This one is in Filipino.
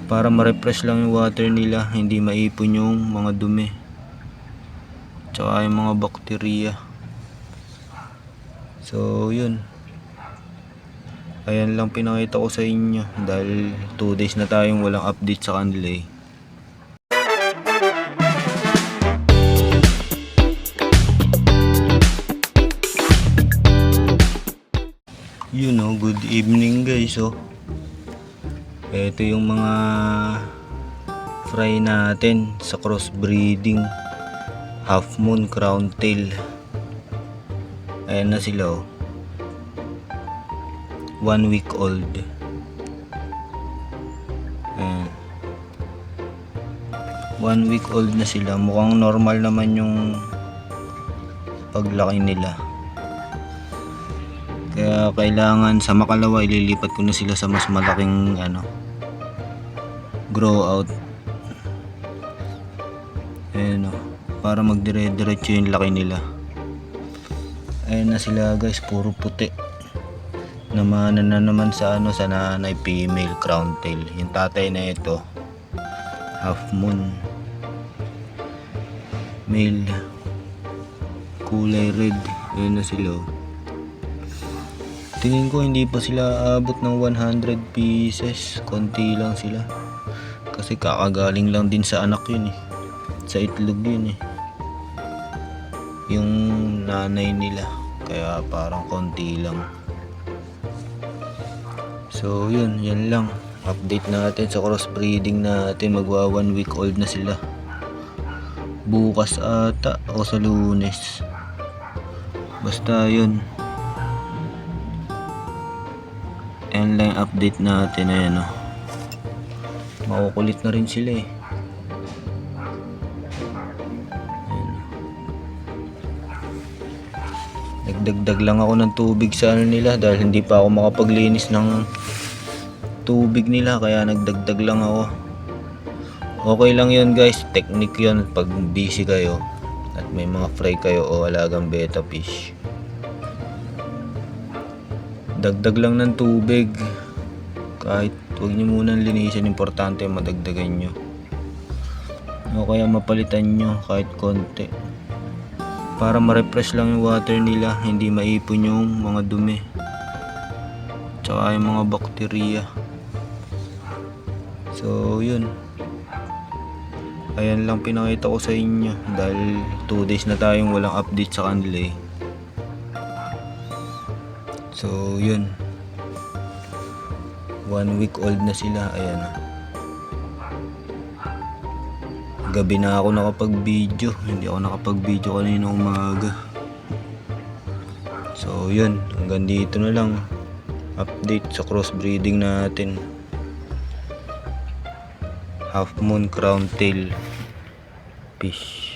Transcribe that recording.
para ma-refresh lang yung water nila, hindi maipon yung mga dumi tsaka yung mga bakterya. So yun, ayan lang pinakita ko sa inyo dahil 2 days na tayong walang update sa kanila eh. You know, good evening guys. Ito yung mga fry natin sa crossbreeding half moon crown tail. Ayan na sila 1 week old. Ayan. 1 week old na sila. Mukhang normal naman yung paglaki nila. Kaya kailangan sa makalawa ililipat ko na sila sa mas malaking grow out. Ayan para magdire-diretso yung laki nila. Ayan na sila guys, puro puti. Namana na naman sa sa nanay, female crown tail. Yung tatay na ito half moon male, kulay red. Ayan na sila. Tingin ko hindi pa sila aabot ng 100 pieces. Konti lang sila. Kasi kakagaling lang din sa anak yun eh. Sa itlog yun eh. Yung nanay nila. Kaya parang konti lang. So yun, yan lang. Update natin sa crossbreeding natin. Magwa 1 week old na sila. Bukas ata o sa Lunes. Basta yun. Ayan lang yung update natin. Ayan makukulit na rin sila eh. Ayan. Nagdagdag lang ako ng tubig sa nila dahil hindi pa ako makapaglinis ng tubig nila, kaya nagdagdag lang ako. Okay lang yun guys, technique yun pag busy kayo at may mga fry kayo o alagang betta fish. Dagdag lang ng tubig, kahit huwag nyo munang linisin, importante madagdagan nyo o kaya mapalitan nyo kahit konti para ma-refresh lang yung water nila, hindi maipon yung mga dumi tsaka yung mga bakterya. So yun, ayan lang pinakita ko sa inyo dahil 2 days na tayong walang update sa kanila eh. So yun, 1 week old na sila. Ayan gabi na ako nakapag-video, hindi ako nakapag-video kanina umaga. So yun, hanggang dito na lang update sa crossbreeding natin half moon crown tail fish.